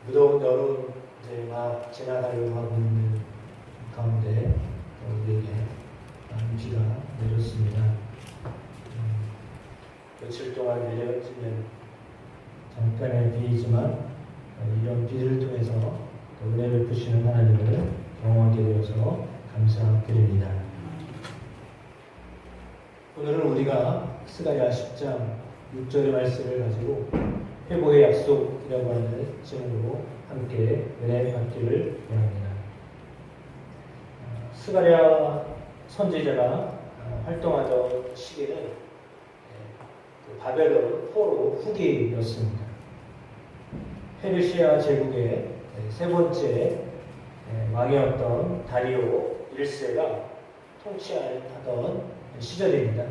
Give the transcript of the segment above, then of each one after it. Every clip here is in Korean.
무더운 여름 이제 막 지나가려고 하고 있는 가운데 우리에게 비가 내렸습니다. 며칠 동안 내려지면 잠깐의 비이지만 이런 비를 통해서 은혜 베푸시는 하나님을 경험하게 되어서 감사드립니다. 오늘은 우리가 스가랴 10장 6절의 말씀을 가지고 회복의 약속이라고 하는 제목으로 함께 은혜 받기를 원합니다. 스가랴 선지자가 활동하던 시기는 바벨론 포로 후기였습니다. 페르시아 제국의 세 번째 왕이었던 다리오 1세가 통치하던 시절입니다.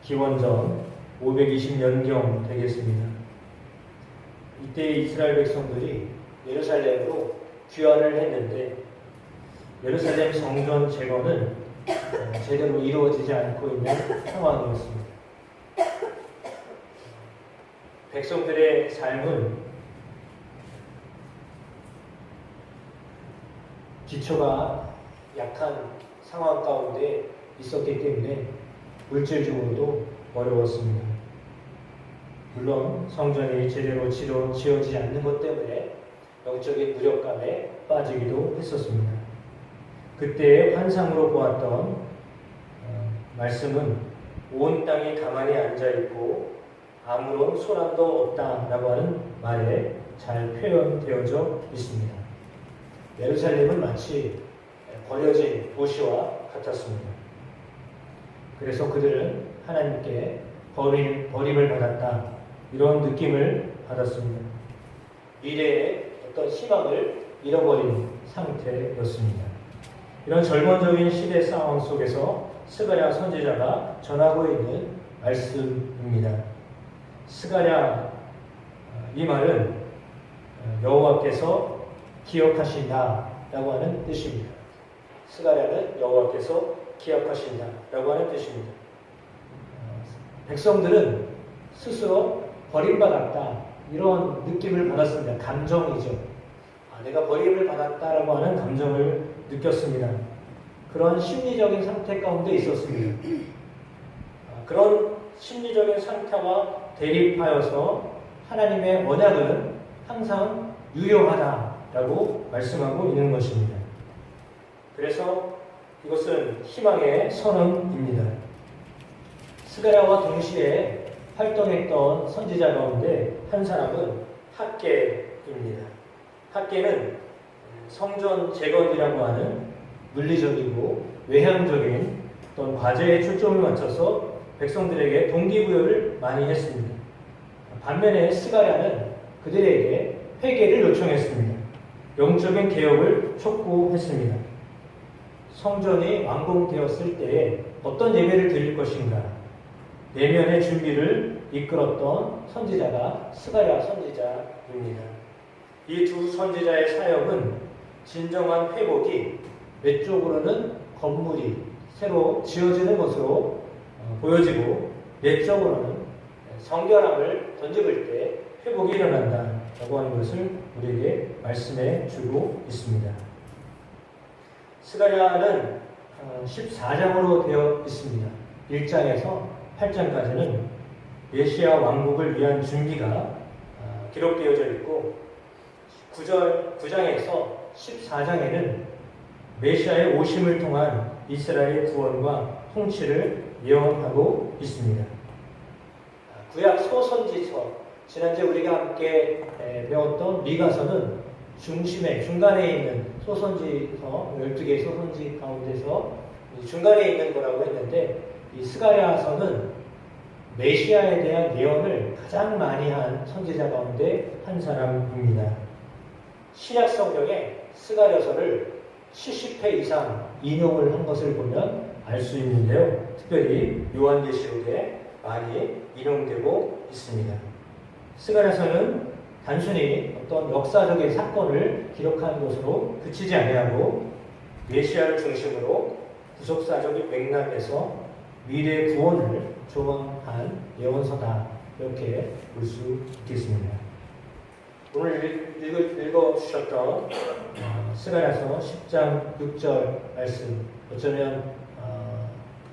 기원전 520년경 되겠습니다. 이때 이스라엘 백성들이 예루살렘으로 귀환을 했는데 예루살렘 성전 재건은 제대로 이루어지지 않고 있는 상황이었습니다. 백성들의 삶은 기초가 약한 상황 가운데 있었기 때문에 물질적으로도 어려웠습니다. 물론 성전이 제대로 지어지지 않는 것 때문에 영적인 무력감에 빠지기도 했었습니다. 그때의 환상으로 보았던 말씀은 온 땅이 가만히 앉아있고 아무런 소란도 없다라고 하는 말에 잘 표현되어져 있습니다. 예루살렘은 마치 버려진 도시와 같았습니다. 그래서 그들은 하나님께 버림을 받았다, 이런 느낌을 받았습니다. 미래의 어떤 희망을 잃어버린 상태였습니다. 이런 절망적인 시대 상황 속에서 스가랴 선지자가 전하고 있는 말씀입니다. 스가랴, 이 말은 여호와께서 기억하신다라고 하는 뜻입니다. 스가랴는 여호와께서 기억하신다라고 하는 뜻입니다. 백성들은 스스로 버림받았다, 이런 느낌을 받았습니다. 감정이죠. 내가 버림을 받았다라고 하는 감정을 느꼈습니다. 그런 심리적인 상태 가운데 있었습니다. 그런 심리적인 상태와 대립하여서 하나님의 언약은 항상 유효하다라고 말씀하고 있는 것입니다. 그래서 이것은 희망의 선언입니다. 스가랴와 동시에 활동했던 선지자 가운데 한 사람은 학개입니다. 학개는 성전 재건이라고 하는 물리적이고 외향적인 어떤 과제에 초점을 맞춰서 백성들에게 동기부여를 많이 했습니다. 반면에 스가랴는 그들에게 회개를 요청했습니다. 영적인 개혁을 촉구했습니다. 성전이 완공되었을 때에 어떤 예배를 드릴 것인가, 내면의 준비를 이끌었던 선지자가 스가랴 선지자입니다. 이 두 선지자의 사역은 진정한 회복이 외적으로는 건물이 새로 지어지는 것으로 보여지고 내적으로는 성결함을 던져볼 때 회복이 일어난다라고 하는 것을 우리에게 말씀해 주고 있습니다. 스가랴는 14장으로 되어 있습니다. 1장에서 8장까지는 메시아 왕국을 위한 준비가 기록되어져 있고 9장에서 14장에는 메시아의 오심을 통한 이스라엘의 구원과 통치를 예언하고 있습니다. 구약 소선지서, 지난주에 우리가 함께 배웠던 미가서는 중간에 있는 소선지서, 12개의 소선지 가운데서 중간에 있는 거라고 했는데, 이 스가랴서는 메시아에 대한 예언을 가장 많이 한 선지자 가운데 한 사람입니다. 신약 성경에 스가랴서를 70회 이상 인용을 한 것을 보면 알 수 있는데요. 특별히 요한계시록에 많이 인용되고 있습니다. 스가랴서는 단순히 어떤 역사적인 사건을 기록하는 것으로 그치지 아니하고 메시아를 중심으로 구속사적인 맥락에서 미래의 구원을 조언한 예언서다, 이렇게 볼 수 있겠습니다. 오늘 읽어주셨던 스가랴서 10장 6절 말씀, 어쩌면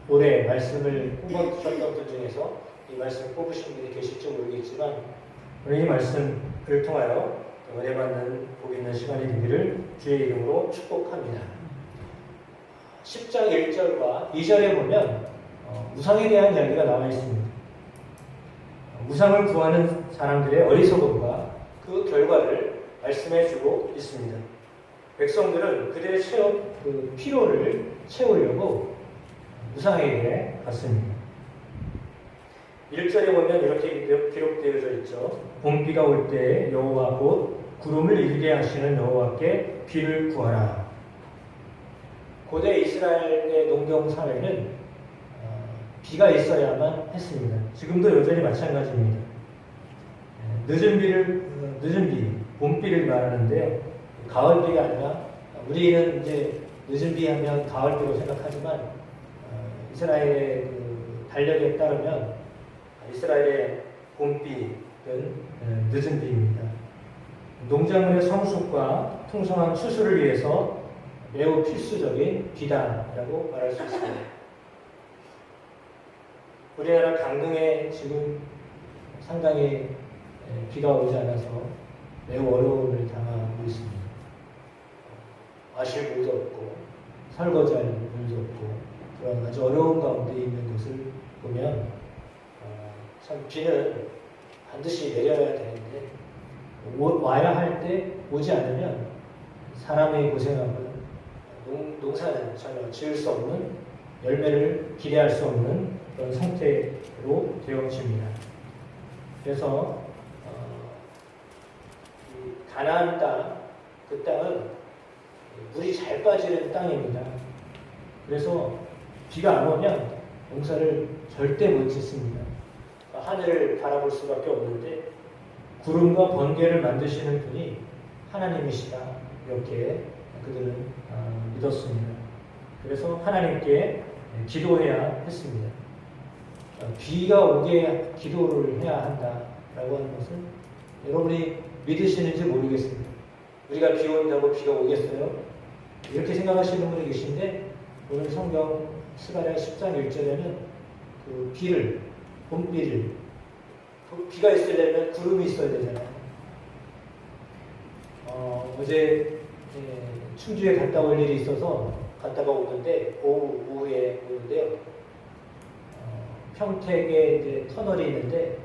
올해 말씀을 뽑아주셨던 분 중에서 이 말씀을 뽑으신 분이 계실지 모르겠지만, 오늘 이 말씀을 통하여 은혜 받는 복 있는 시간이 되기를 주의 이름으로 축복합니다. 10장 1절과 2절에 보면 우상에 대한 이야기가 나와 있습니다. 우상을 구하는 사람들의 어리석음과 그 결과를 말씀해주고 있습니다. 백성들은 그들의 필요를 채우려고 우상에게 갔습니다. 1절에 보면 이렇게 기록되어져 있죠. 봄비가 올 때에 여호와 곧 구름을 일게 하시는 여호와께 비를 구하라. 고대 이스라엘의 농경 사회는 비가 있어야만 했습니다. 지금도 여전히 마찬가지입니다. 늦은 비, 봄비를 말하는데요. 가을비가 아니라, 우리는 이제 늦은 비 하면 가을비로 생각하지만, 이스라엘의 그 달력에 따르면 이스라엘의 봄비는 늦은 비입니다. 농작물의 성숙과 풍성한 추수를 위해서 매우 필수적인 비단이라고 말할 수 있습니다. 우리나라 강릉에 지금 상당히 비가 오지 않아서 매우 어려움을 당하고 있습니다. 마실 물도 없고 설거지할 물도 없고 그런 아주 어려운 가운데 있는 것을 보면 참 비는 반드시 내려야 되는데 와야 할 때 오지 않으면 사람의 고생하고 농사는 전혀 지을 수 없는, 열매를 기대할 수 없는 그런 상태로 되어집니다. 그래서 가나안 땅, 그 땅은 물이 잘 빠지는 땅입니다. 그래서 비가 안 오면 농사를 절대 못 짓습니다. 하늘을 바라볼 수밖에 없는데 구름과 번개를 만드시는 분이 하나님이시다, 이렇게 그들은 믿었습니다. 그래서 하나님께 기도해야 했습니다. 비가 오게 기도를 해야 한다라고 하는 것은 여러분이 믿으시는지 모르겠습니다. 우리가 비 온다고 비가 오겠어요? 이렇게 생각하시는 분이 계신데, 오늘 성경 스가랴 10장 1절에는 그 비를, 봄비를, 비가 있으려면 구름이 있어야 되잖아요. 어제 충주에 갔다 올 일이 있어서 갔다가 오는데, 오후에 오는데요. 평택에 이제 터널이 있는데,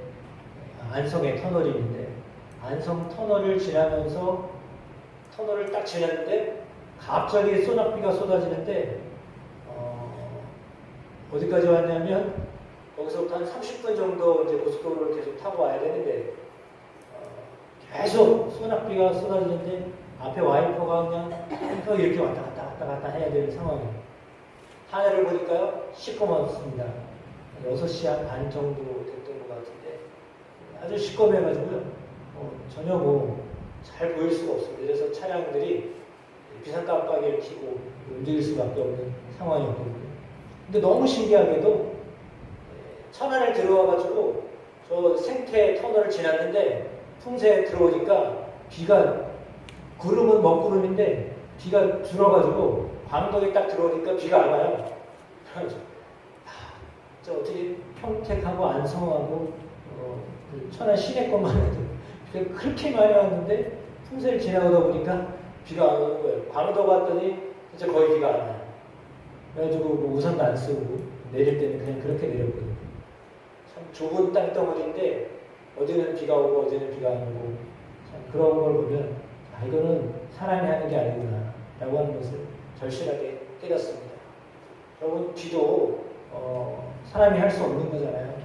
안성에 터널이 있는데, 안성 터널을 지나면서 터널을 딱 지났는데 갑자기 소낙비가 쏟아지는데, 어디까지 왔냐면 거기서부터 한 30분 정도 이제 고속도로를 계속 타고 와야 되는데, 계속 소낙비가 쏟아지는데 앞에 와이퍼가 그냥 이렇게 왔다 갔다 해야 되는 상황이에요. 하늘을 보니까요, 시꺼멓습니다. 6시 반 정도 됐던 것 같은데 아주 시꺼매가지고요. 전혀 잘 보일 수가 없습니다. 그래서 차량들이 비상깜빡이를 켜고 움직일 수밖에 없는 상황이었거든요. 근데 너무 신기하게도 천안에 들어와가지고 저 생태 터널을 지났는데 풍세에 들어오니까 비가, 구름은 먹구름인데 비가 줄어가지고 광덕에 딱 들어오니까 비가 안 와요. 저 어떻게 평택하고 안성하고 천안 시내 것만 해도 비가 그렇게 많이 왔는데 풍세를 지나가다 보니까 비가 안 오는 거예요. 광덕 왔더니 이제 거의 비가 안 와요. 그래가지고 우산도 안 쓰고 내릴 때는 그냥 그렇게 내렸거든요. 참 좁은 땅덩어리인데 어디는 비가 오고 어디는 비가 안 오고, 참 그런 걸 보면 이거는 사람이 하는 게 아니구나 라고 하는 것을 절실하게 깨닫습니다. 여러분, 비도 사람이 할 수 없는 거잖아요.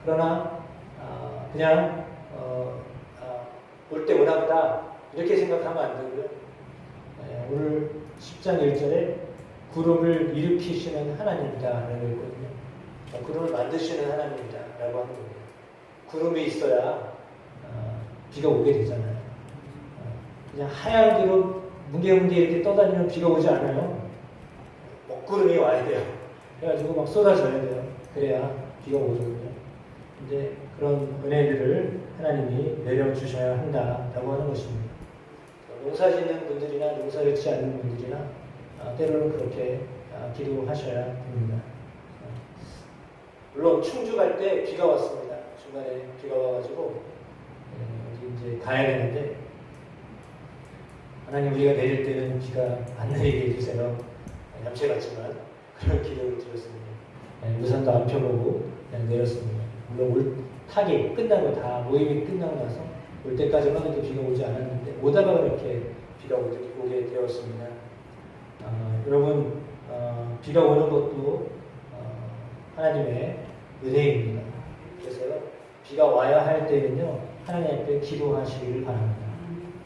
그러나 그냥 올 때 오나 보다 이렇게 생각하면 안 되고요. 오늘 10장 1절에 구름을 일으키시는 하나님이다 라고 했거든요. 구름을 만드시는 하나님이다 라고 하는 겁니다. 구름이 있어야 비가 오게 되잖아요. 그냥 하얀 기로 뭉게뭉게 이렇게 떠다니면 비가 오지 않아요. 먹구름이 와야 돼요. 그래가지고 막 쏟아져야 돼요. 그래야 비가 오거든요. 근데 그런 은혜들을 하나님이 내려주셔야 한다라고 하는 것입니다. 농사 짓는 분들이나 농사를 짓지 않는 분들이나 때로는 그렇게 기도하셔야 됩니다. 물론 충주 갈 때 비가 왔습니다. 중간에 비가 와가지고 어디 이제 가야 되는데 하나님 우리가 내릴 때는 비가 안 내리게 해주세요. 얌체 같지만 그런 기도를 드렸습니다. 우산도 안 펴보고 그냥 내렸습니다. 물론 타기 끝나고 다 모임이 끝나고 나서 올 때까지만 해도 비가 오지 않았는데 오다가 그렇게 비가 오게 되었습니다. 여러분 비가 오는 것도 하나님의 은혜입니다. 그래서요 비가 와야 할 때는요 하나님 앞에 기도하시기를 바랍니다.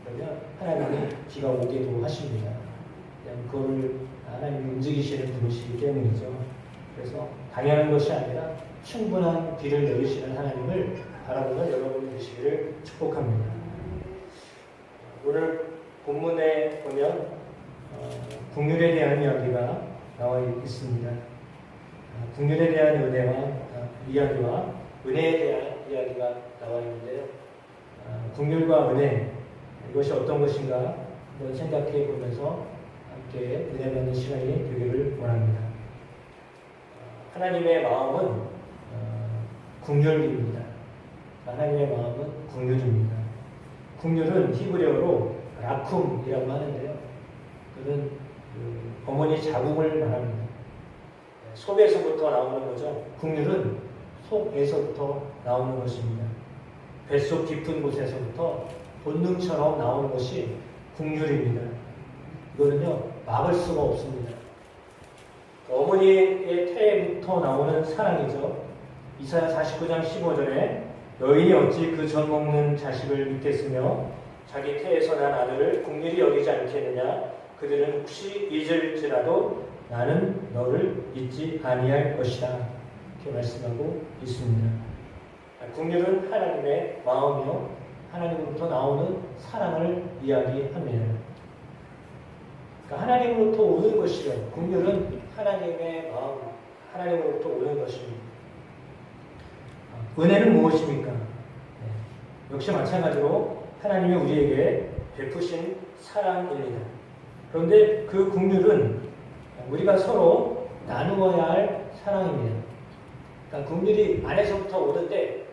그러면 하나님이 비가 오게도 하십니다. 그거를 하나님이 움직이시는 분이시기 때문이죠. 그래서 당연한 것이 아니라 충분한 비를 내리시는 하나님을 바라보는 여러분이 되시기를 축복합니다. 오늘 본문에 보면 긍휼에 대한 이야기가 나와 있습니다. 긍휼에 대한 이야기와 은혜에 대한 이야기가 나와 있는데요. 긍휼과 은혜 이것이 어떤 것인가 한번 생각해 보면서 함께 은혜 받는 시간이 되기를 원합니다. 하나님의 마음은 긍휼입니다. 하나님의 마음은 긍휼입니다. 긍휼은 히브리어로 라쿰이라고 하는데요. 그는 어머니 자궁을 말합니다. 속에서부터 나오는 거죠. 긍휼은 속에서부터 나오는 것입니다. 뱃속 깊은 곳에서부터 본능처럼 나오는 것이 긍휼입니다. 이거는요 막을 수가 없습니다. 어머니의 태에부터 나오는 사랑이죠. 이사야 49장 15절에 여인이 어찌 그 젖 먹는 자식을 믿겠으며 자기 태에서 난 아들을 긍휼히 여기지 않겠느냐. 그들은 혹시 잊을지라도 나는 너를 잊지 아니할 것이다. 이렇게 말씀하고 있습니다. 긍휼은 하나님의 마음이요 하나님으로부터 나오는 사랑을 이야기합니다. 그러니까 하나님으로부터 오는 것이요 긍휼은 하나님의 마음, 하나님으로부터 오는 것입니다. 은혜는 무엇입니까? 역시 마찬가지로 하나님이 우리에게 베푸신 사랑입니다. 그런데 그 긍휼은 우리가 서로 나누어야 할 사랑입니다. 그러니까 긍휼이 안에서부터 오는데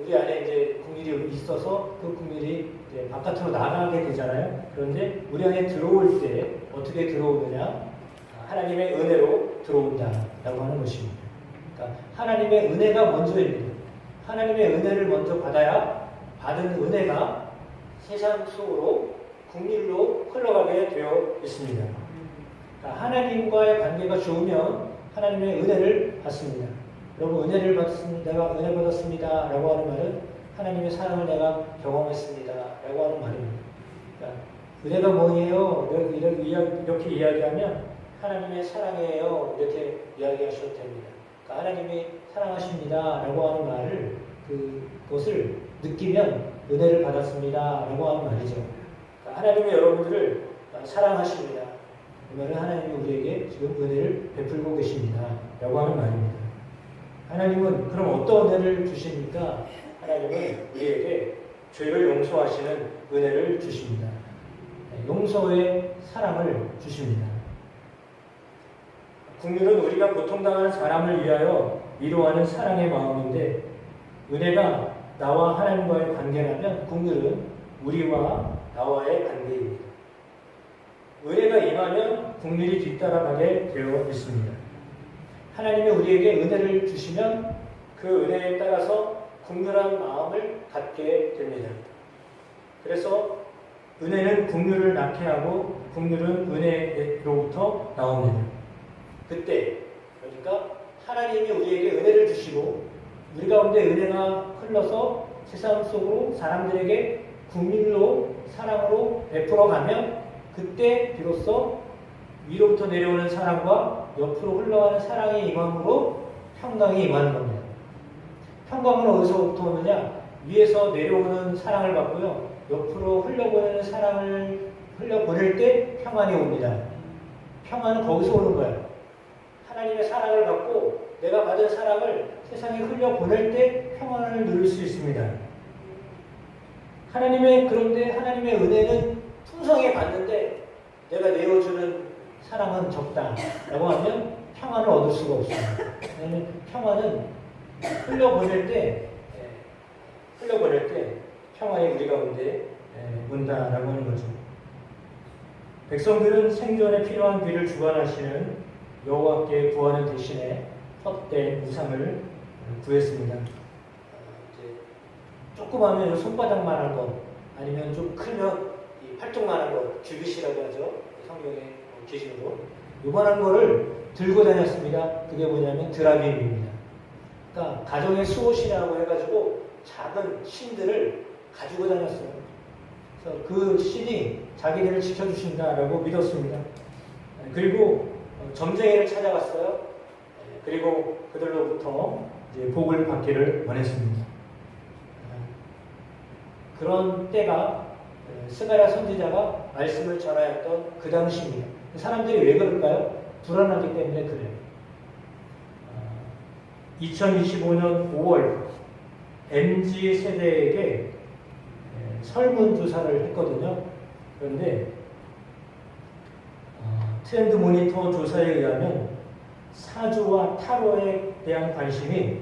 우리 안에 이제 긍휼이 있어서 그 긍휼이 이제 바깥으로 나가게 되잖아요. 그런데 우리 안에 들어올 때 어떻게 들어오느냐? 하나님의 은혜로 들어온다라고 하는 것입니다. 그러니까 하나님의 은혜가 먼저입니다. 하나님의 은혜를 먼저 받아야 받은 은혜가 세상 속으로 긍휼로 흘러가게 되어 있습니다. 그러니까 하나님과의 관계가 좋으면 하나님의 은혜를 받습니다. 여러분 은혜를 받았습니다. 내가 은혜 받았습니다. 라고 하는 말은 하나님의 사랑을 내가 경험했습니다. 라고 하는 말입니다. 그러니까 은혜가 뭐예요? 이렇게 이야기하면 하나님의 사랑이에요. 이렇게 이야기하셔도 됩니다. 그러니까 하나님이 사랑하십니다. 라고 하는 말을 그것을 느끼면 은혜를 받았습니다. 라고 하는 말이죠. 그러니까 하나님이 여러분들을 사랑하십니다. 그러면 하나님이 우리에게 지금 은혜를 베풀고 계십니다. 라고 하는 말입니다. 하나님은 그럼 어떤 은혜를 주십니까? 하나님은 우리에게 죄를 용서하시는 은혜를 주십니다. 용서의 사랑을 주십니다. 긍휼은 우리가 고통당하는 사람을 위하여 위로하는 사랑의 마음인데 은혜가 나와 하나님과의 관계라면 긍휼은 우리와 나와의 관계입니다. 은혜가 임하면 긍휼이 뒤따라가게 되어 있습니다. 하나님이 우리에게 은혜를 주시면 그 은혜에 따라서 긍휼한 마음을 갖게 됩니다. 그래서 은혜는 긍휼을 낳게 하고 긍휼은 은혜로부터 나옵니다. 그때 그러니까 하나님이 우리에게 은혜를 주시고 우리 가운데 은혜가 흘러서 세상 속으로 사람들에게 긍휼로 사랑으로 베풀어가면 그때 비로소 위로부터 내려오는 사랑과 옆으로 흘러가는 사랑이 임함으로 평강이 임하는 겁니다. 평강은 어디서부터 오느냐? 위에서 내려오는 사랑을 받고요. 옆으로 흘려보내는 사랑을 흘려보낼 때 평안이 옵니다. 평안은 거기서 오는 거예요. 하나님의 사랑을 받고 내가 받은 사랑을 세상에 흘려보낼 때 평안을 누릴 수 있습니다. 그런데 하나님의 은혜는 풍성하게 받는데 내가 내어주는 사랑은 적다라고 하면 평안을 얻을 수가 없습니다. 왜냐하면 평안은 흘려보낼 때 평안이 우리 가운데 온다라고 하는 거죠. 백성들은 생존에 필요한 비를 주관하시는 여호와께 구하는 대신에 헛된 우상을 구했습니다. 이제 조그마하면 손바닥만한 것, 아니면 좀 크면 이 팔뚝만한 것, 큐빗이라고 하죠. 성경의 기준으로 요만한 거를 들고 다녔습니다. 그게 뭐냐면 드라빔입니다. 그러니까 가정의 수호신이라고 해가지고 작은 신들을 가지고 다녔어요. 그래서 그 신이 자기들을 지켜주신다라고 믿었습니다. 그리고 점쟁이를 찾아갔어요. 그리고 그들로부터 이제 복을 받기를 원했습니다. 그런 때가 스가랴 선지자가 말씀을 전하였던 그 당시입니다. 사람들이 왜 그럴까요? 불안하기 때문에 그래요. 2025년 5월 MZ 세대에게 설문조사를 했거든요. 그런데 트렌드 모니터 조사에 의하면 사주와 타로에 대한 관심이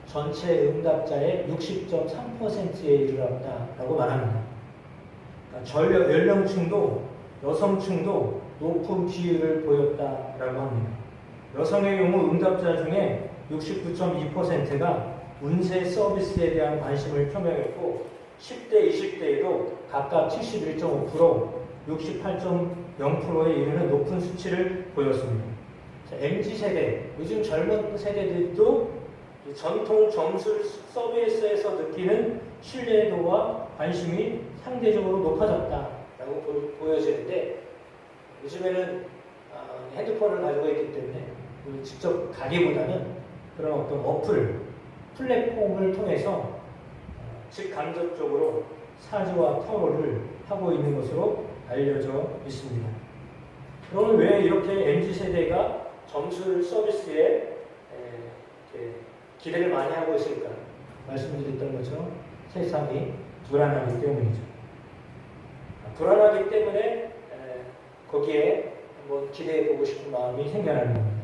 전체 응답자의 60.3%에 이르렀다라고 말합니다. 그러니까 연령층도 여성층도 높은 비율을 보였다라고 합니다. 여성의 경우 응답자 중에 69.2%가 운세 서비스에 대한 관심을 표명했고 10대, 20대에도 각각 71.5%, 68.0%에 이르는 높은 수치를 보였습니다. MZ세대, 요즘 젊은 세대들도 전통 점술 서비스에서 느끼는 신뢰도와 관심이 상대적으로 높아졌다라고 보여지는데 요즘에는 핸드폰을 가지고 있기 때문에 직접 가기보다는 그런 어떤 플랫폼을 통해서 직간접적으로 사주와 타로를 하고 있는 것으로 알려져 있습니다. 그러면 왜 이렇게 MZ세대가 점술 서비스에 기대를 많이 하고 있을까? 말씀드렸던 것처럼 세상이 불안하기 때문이죠. 불안하기 때문에 거기에 한번 기대해보고 싶은 마음이 생겨나는 겁니다.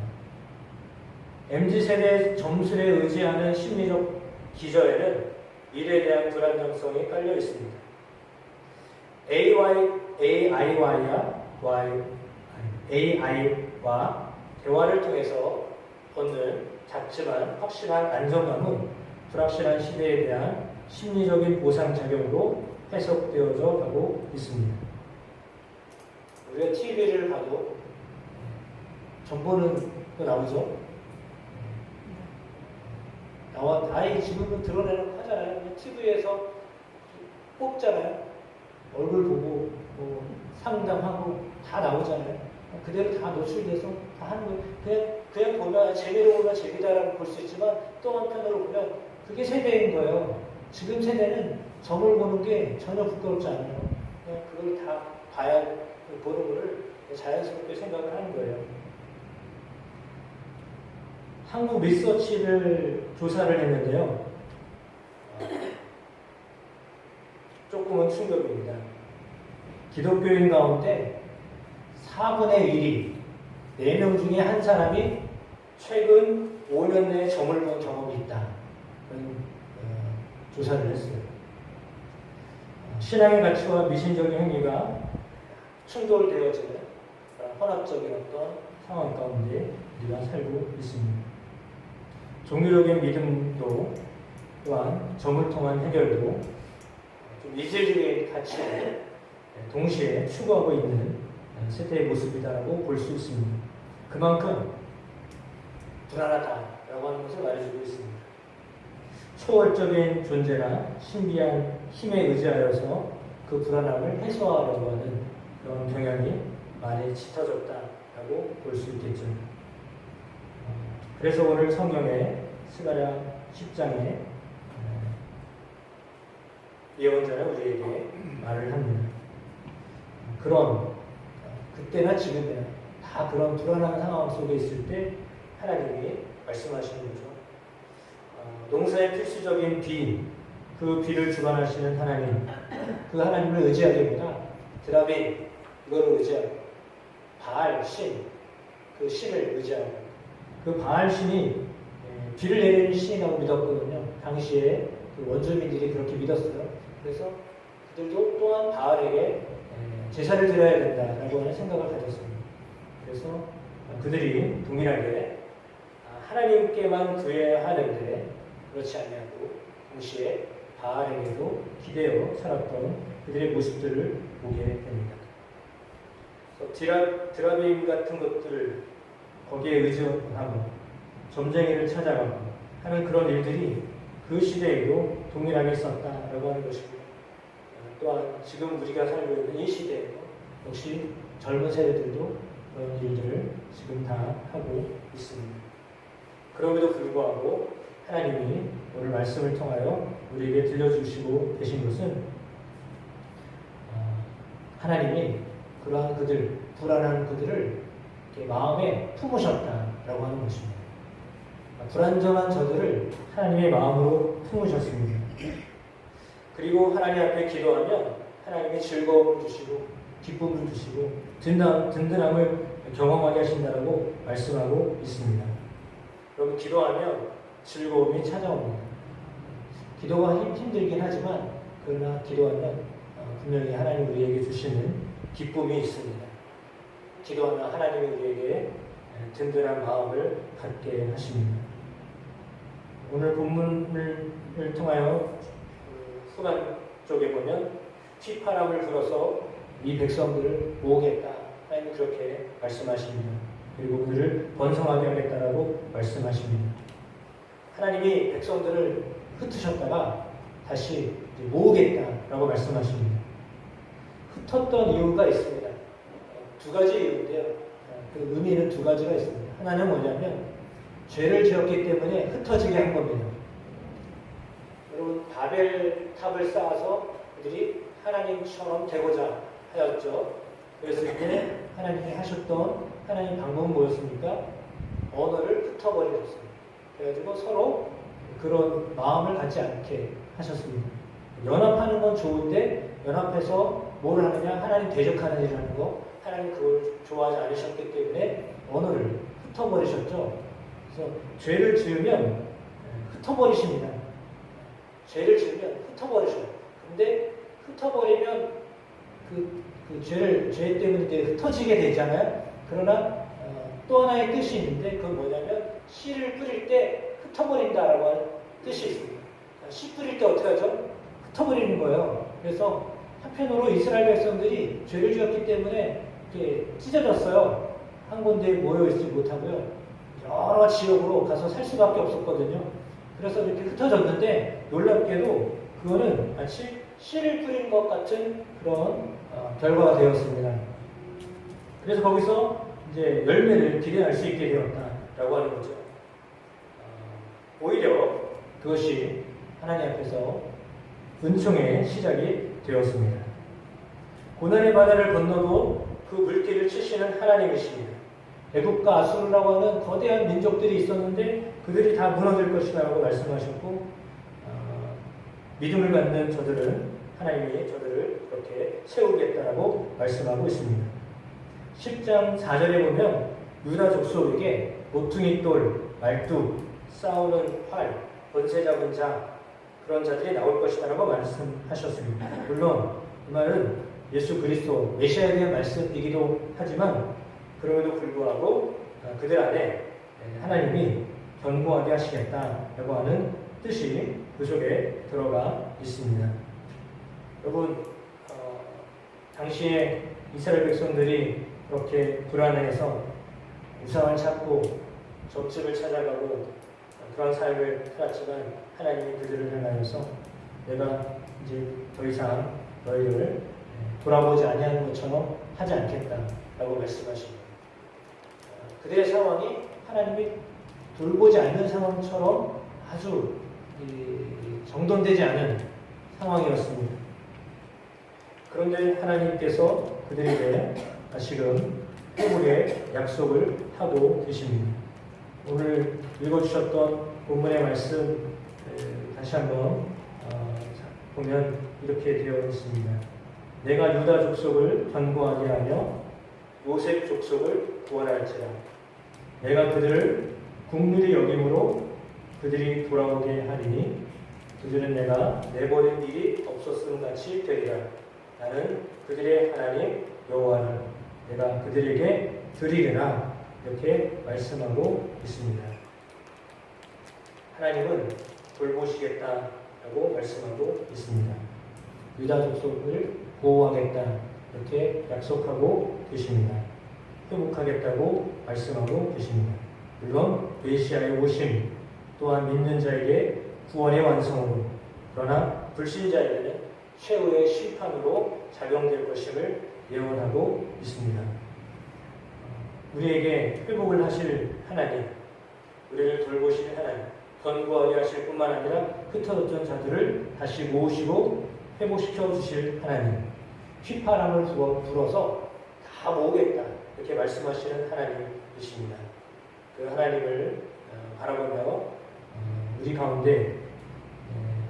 MZ세대 점술에 의지하는 심리적 기저에는 미래에 대한 불안정성이 깔려 있습니다. AI와 대화를 통해서 얻는 작지만 확실한 안정감은 불확실한 시대에 대한 심리적인 보상작용으로 해석되어져 가고 있습니다. 우리가 TV를 봐도 정보는 또 나오죠. 나의 지금은 드러내는 거 하잖아요. TV에서 뽑잖아요. 얼굴 보고 상담하고 다 나오잖아요. 그대로 다 노출돼서 다 하는 거예요. 그냥 보면 재미로 보면 재미다라고 볼 수 있지만 또 한편으로 보면 그게 세대인 거예요. 지금 세대는 점을 보는 게 전혀 부끄럽지 않아요. 그냥 그걸 다 보는 거를 자연스럽게 생각을 하는 거예요. 한국 리서치를 조사를 했는데요. 조금은 충격입니다. 기독교인 가운데 4분의 1이 4명 중에 한 사람이 최근 5년 내에 점을 본 경험이 있다. 그런 조사를 했어요. 신앙의 가치와 미신적인 행위가 충돌되어지는 혼합적인 어떤 상황 가운데 우리가 살고 있습니다. 종교적인 믿음도 또한 점을 통한 해결도 좀 이질적인 가치를 동시에 추구하고 있는 세대의 모습이다라고 볼 수 있습니다. 그만큼 불안하다라고 하는 것을 말해주고 있습니다. 초월적인 존재나 신비한 힘에 의지하여서 그 불안함을 해소하려고 하는 그런 경향이 많이 짙어졌다라고 볼 수 있겠죠. 그래서 오늘 성경의 스가랴 10장에 예언자는 우리에게 말을 합니다. 그런 그때나 지금이나 다 그런 불안한 상황 속에 있을 때 하나님이 말씀하시는 거죠. 농사의 필수적인 비, 그 비를 주관하시는 하나님, 그 하나님을 의지하기보다 드라빈 이거를 의지하고 바알 신, 그 신을 의지하고 그 바알 신이 비를 내리는 신이라고 믿었거든요. 당시에 그 원주민들이 그렇게 믿었어요. 그래서 그들도 또한 바알에게 제사를 드려야 된다라고 하는 생각을 가졌습니다. 그래서 그들이 동일하게 하나님께만 구해야 하는데 그렇지 아니하고 동시에 바알에게도 기대어 살았던 그들의 모습들을 보게 됩니다. 드라빔 같은 것들을 거기에 의존하고 점쟁이를 찾아가고 하는 그런 일들이 그 시대에도 동일하게 있었다라고 하는 것입니다. 또한 지금 우리가 살고 있는 이 시대에도 역시 젊은 세대들도 그런 일들을 지금 다 하고 있습니다. 그럼에도 불구하고 하나님이 오늘 말씀을 통하여 우리에게 들려주시고 계신 것은 하나님이 그러한 그들, 불안한 그들을 마음에 품으셨다라고 하는 것입니다. 불안정한 저들을 하나님의 마음으로 품으셨습니다. 그리고 하나님 앞에 기도하면 하나님이 즐거움을 주시고 기쁨을 주시고 든든함을 경험하게 하신다고 말씀하고 있습니다. 여러분 기도하면 즐거움이 찾아옵니다. 기도가 힘들긴 하지만 그러나 기도하면 분명히 하나님 우리에게 주시는 기쁨이 있습니다. 기도하면 하나님이 우리에게 든든한 마음을 갖게 하십니다. 오늘 본문을 통하여 후반 쪽에 보면 휘파람을 불어서 이 백성들을 모으겠다. 하나님이 그렇게 말씀하십니다. 그리고 그들을 번성하게 하겠다라고 말씀하십니다. 하나님이 백성들을 흩으셨다가 다시 모으겠다라고 말씀하십니다. 흩었던 이유가 있습니다. 두 가지 이유인데요. 그 의미는 두 가지가 있습니다. 하나는 뭐냐면 죄를 지었기 때문에 흩어지게 한 겁니다. 여러분 바벨 탑을 쌓아서 그들이 하나님처럼 되고자 하였죠. 그랬을 때 하나님이 하셨던 하나님 방법은 뭐였습니까? 언어를 흩어버리셨습니다. 그래가지고 서로 그런 마음을 갖지 않게 하셨습니다. 연합하는 건 좋은데 연합해서 뭘 하느냐? 하나님 대적하는 일을 하는 거. 하나님 그걸 좋아하지 않으셨기 때문에 언어를 흩어버리셨죠. 그래서 죄를 지으면 흩어버리십니다. 죄를 지으면 흩어버리셔요. 근데 흩어버리면 죄 때문에 이제 흩어지게 되잖아요. 그러나 또 하나의 뜻이 있는데 그건 뭐냐면 씨를 뿌릴 때 흩어버린다라고 하는 뜻이 있습니다. 씨 뿌릴 때 어떻게 하죠? 흩어버리는 거예요. 그래서 한편으로 이스라엘 백성들이 죄를 지었기 때문에 이렇게 찢어졌어요. 한 군데에 모여있지 못하고요. 여러 지역으로 가서 살 수밖에 없었거든요. 그래서 이렇게 흩어졌는데 놀랍게도 그거는 마치 씨를 뿌린 것 같은 그런 결과가 되었습니다. 그래서 거기서 이제 열매를 기대할 수 있게 되었다라고 하는 거죠. 오히려 그것이 하나님 앞에서 은총의 시작이 되었습니다. 고난의 바다를 건너도 그 물길을 치시는 하나님이십니다. 애국과 아수르라고 하는 거대한 민족들이 있었는데 그들이 다 무너질 것이라고 말씀하셨고 믿음을 갖는 저들은 하나님이 저들을 그렇게 세우겠다라고 말씀하고 있습니다. 10장 4절에 보면 유다 족속에게 모퉁이 돌, 말뚝, 싸우는 활, 권세 잡은 자 그런 자들이 나올 것이다라고 말씀하셨습니다. 물론 이 말은 예수 그리스도 메시아에 대한 말씀이기도 하지만 그럼에도 불구하고 그들 안에 하나님이 견고하게 하시겠다라고 하는 뜻이 그 속에 들어가 있습니다. 여러분 당시에 이스라엘 백성들이 그렇게 불안해서 우상을 찾고 점집을 찾아가고 그런 삶을 살았지만 하나님이 그들을 향하여서 내가 이제 더 이상 너희를 돌아보지 아니하는 것처럼 하지 않겠다라고 말씀하십니다. 그들의 상황이 하나님이 돌보지 않는 상황처럼 아주 정돈되지 않은 상황이었습니다. 그런데 하나님께서 그들에게 다시금 회복의 약속을 하고 계십니다. 오늘 읽어주셨던 본문의 말씀 다시 한번 보면 이렇게 되어 있습니다. 내가 유다 족속을 견고하게 하며 요셉 족속을 구원할지라. 내가 그들을 국률이 여김으로 그들이 돌아오게 하리니 그들은 내가 내버린 일이 없었음 같이 되리라. 나는 그들의 하나님 여호와를 내가 그들에게 드리리라. 이렇게 말씀하고 있습니다. 하나님은 돌보시겠다라고 말씀하고 있습니다. 유다 족속을 보호하겠다 이렇게 약속하고 계십니다. 회복하겠다고 말씀하고 계십니다. 물론 메시아의 오심 또한 믿는 자에게 구원의 완성으로, 그러나 불신자에게는 최후의 심판으로 작용될 것임을 예언하고 있습니다. 우리에게 회복을 하실 하나님, 우리를 돌보실 하나님, 견고하게 하실 뿐만 아니라 흩어졌던 자들을 다시 모으시고 회복시켜 주실 하나님, 휘파람을 불어서 다 모으겠다 이렇게 말씀하시는 하나님이십니다. 그 하나님을 바라보며 우리 가운데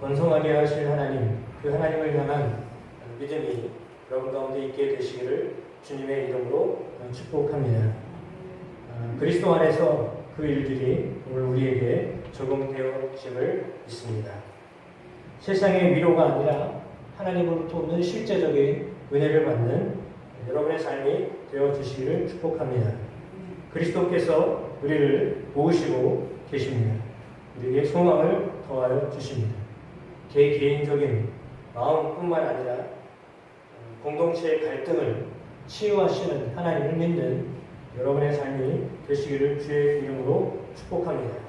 번성하게 하실 하나님, 그 하나님을 향한 믿음이 여러분 가운데 있게 되시기를 주님의 이름으로 축복합니다. 그리스도 안에서 그 일들이 오늘 우리에게 적용되어짐을 믿습니다. 세상의 위로가 아니라 하나님으로부터 오는 실제적인 은혜를 받는 여러분의 삶이 되어주시기를 축복합니다. 그리스도께서 우리를 모으시고 계십니다. 우리에게 소망을 더하여 주십니다. 개인적인 마음뿐만 아니라 공동체의 갈등을 치유하시는 하나님을 믿는 여러분의 삶이 되시기를 주의 이름으로 축복합니다.